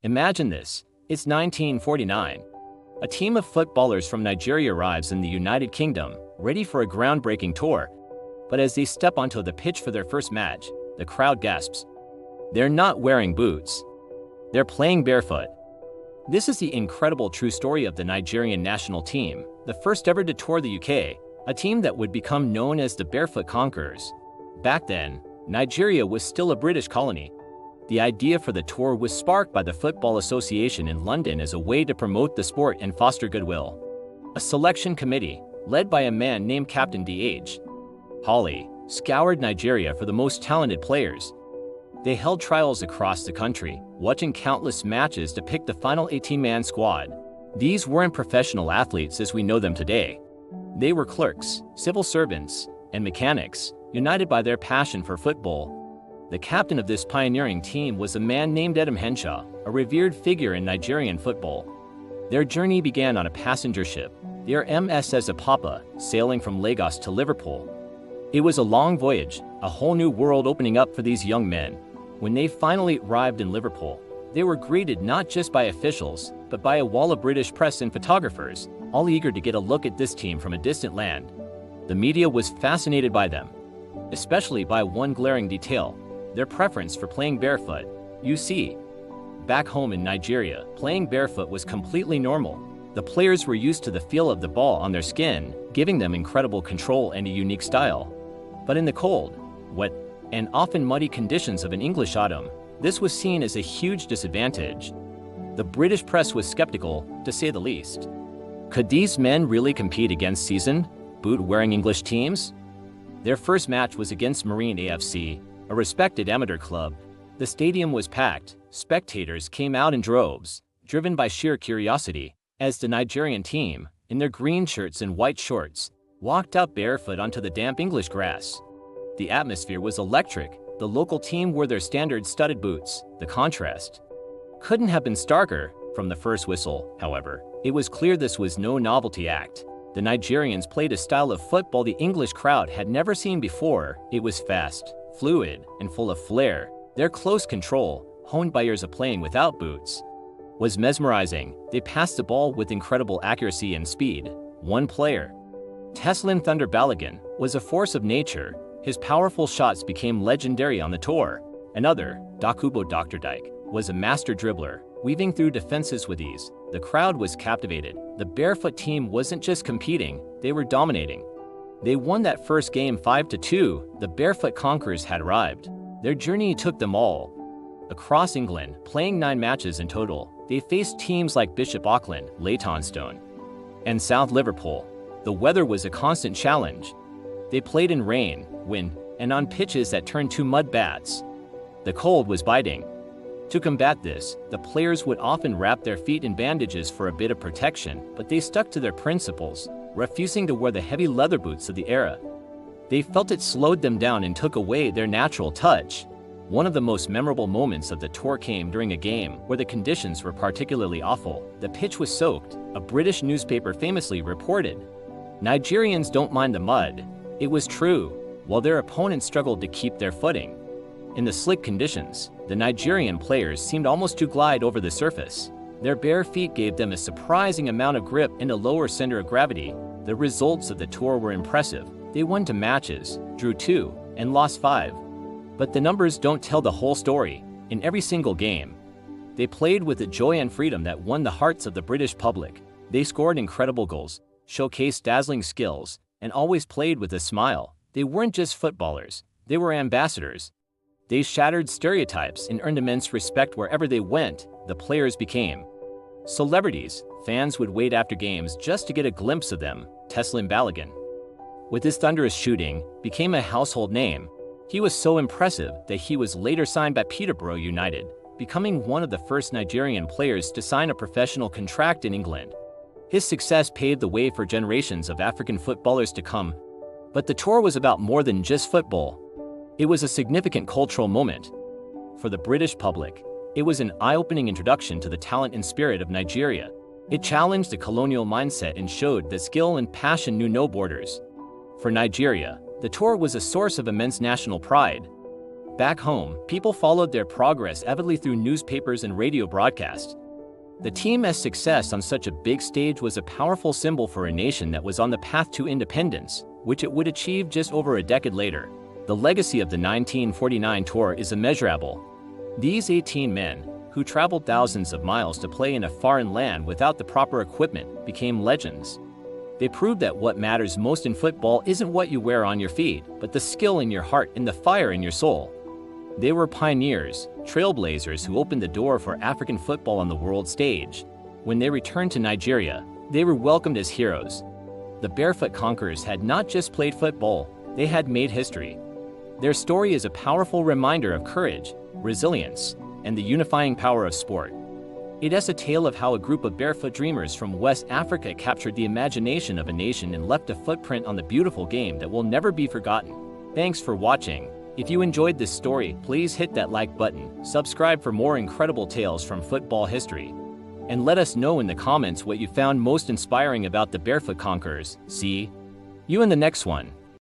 Imagine this, it's 1949. A team of footballers from Nigeria arrives in the United Kingdom, ready for a groundbreaking tour. But as they step onto the pitch for their first match, the crowd gasps. They're not wearing boots. They're playing barefoot. This is the incredible true story of the Nigerian national team, the first ever to tour the UK, a team that would become known as the Barefoot Conquerors. Back then, Nigeria was still a British colony. The idea for the tour was sparked by the Football Association in London as a way to promote the sport and foster goodwill. A selection committee, led by a man named Captain D.H. Hawley, scoured Nigeria for the most talented players. They held trials across the country, watching countless matches to pick the final 18-man squad. These weren't professional athletes as we know them today. They were clerks, civil servants, and mechanics, united by their passion for football. The captain of this pioneering team was a man named Edom Henshaw, a revered figure in Nigerian football. Their journey began on a passenger ship, the MS Apapa, sailing from Lagos to Liverpool. It was a long voyage, a whole new world opening up for these young men. When they finally arrived in Liverpool, they were greeted not just by officials, but by a wall of British press and photographers, all eager to get a look at this team from a distant land. The media was fascinated by them, especially by one glaring detail: their preference for playing barefoot. You see, back home in Nigeria, playing barefoot was completely normal. The players were used to the feel of the ball on their skin, giving them incredible control and a unique style. But in the cold, wet, and often muddy conditions of an English autumn, this was seen as a huge disadvantage. The British press was skeptical, to say the least. Could these men really compete against seasoned, boot-wearing English teams? Their first match was against Marine AFC, a respected amateur club. The stadium was packed. Spectators came out in droves, driven by sheer curiosity, as the Nigerian team, in their green shirts and white shorts, walked out barefoot onto the damp English grass. The atmosphere was electric. The local team wore their standard studded boots. The contrast couldn't have been starker. From the first whistle, however, it was clear this was no novelty act. The Nigerians played a style of football the English crowd had never seen before. It was fast, fluid, and full of flair. Their close control, honed by years of playing without boots, was mesmerizing. They passed the ball with incredible accuracy and speed. One player, Teslin Thunder Balogun, was a force of nature. His powerful shots became legendary on the tour. Another, Dokubo Dr. Dyke, was a master dribbler, weaving through defenses with ease. The crowd was captivated. The Barefoot team wasn't just competing, they were dominating. They won that first game 5-2. The Barefoot Conquerors had arrived. Their journey took them all across England, playing 9 matches in total. They faced teams like Bishop Auckland, Leytonstone, and South Liverpool. The weather was a constant challenge. They played in rain, wind, and on pitches that turned to mud baths. The cold was biting. To combat this, the players would often wrap their feet in bandages for a bit of protection, but they stuck to their principles, refusing to wear the heavy leather boots of the era. They felt it slowed them down and took away their natural touch. One of the most memorable moments of the tour came during a game where the conditions were particularly awful. The pitch was soaked. A British newspaper famously reported, "Nigerians don't mind the mud." It was true, while their opponents struggled to keep their footing. In the slick conditions, the Nigerian players seemed almost to glide over the surface. Their bare feet gave them a surprising amount of grip and a lower center of gravity. The results of the tour were impressive. They won 2 matches, drew 2, and lost 5. But the numbers don't tell the whole story. In every single game, they played with a joy and freedom that won the hearts of the British public. They scored incredible goals, showcased dazzling skills, and always played with a smile. They weren't just footballers, they were ambassadors. They shattered stereotypes and earned immense respect wherever they went. The players became celebrities. Fans would wait after games just to get a glimpse of them. Teslin Balogun, with his thunderous shooting, became a household name. He was so impressive that he was later signed by Peterborough United, becoming one of the first Nigerian players to sign a professional contract in England. His success paved the way for generations of African footballers to come. But the tour was about more than just football. It was a significant cultural moment. For the British public, it was an eye-opening introduction to the talent and spirit of Nigeria. It challenged the colonial mindset and showed that skill and passion knew no borders. For Nigeria, the tour was a source of immense national pride. Back home, people followed their progress avidly through newspapers and radio broadcasts. The team's success on such a big stage was a powerful symbol for a nation that was on the path to independence, which it would achieve just over a decade later. The legacy of the 1949 tour is immeasurable. These 18 men, who traveled thousands of miles to play in a foreign land without the proper equipment, became legends. They proved that what matters most in football isn't what you wear on your feet, but the skill in your heart and the fire in your soul. They were pioneers, trailblazers who opened the door for African football on the world stage. When they returned to Nigeria, they were welcomed as heroes. The Barefoot Conquerors had not just played football, they had made history. Their story is a powerful reminder of courage, resilience, and the unifying power of sport. It is a tale of how a group of barefoot dreamers from West Africa captured the imagination of a nation and left a footprint on the beautiful game that will never be forgotten. Thanks for watching. If you enjoyed this story, please hit that like button, subscribe for more incredible tales from football history, and let us know in the comments what you found most inspiring about the Barefoot Conquerors. See you in the next one.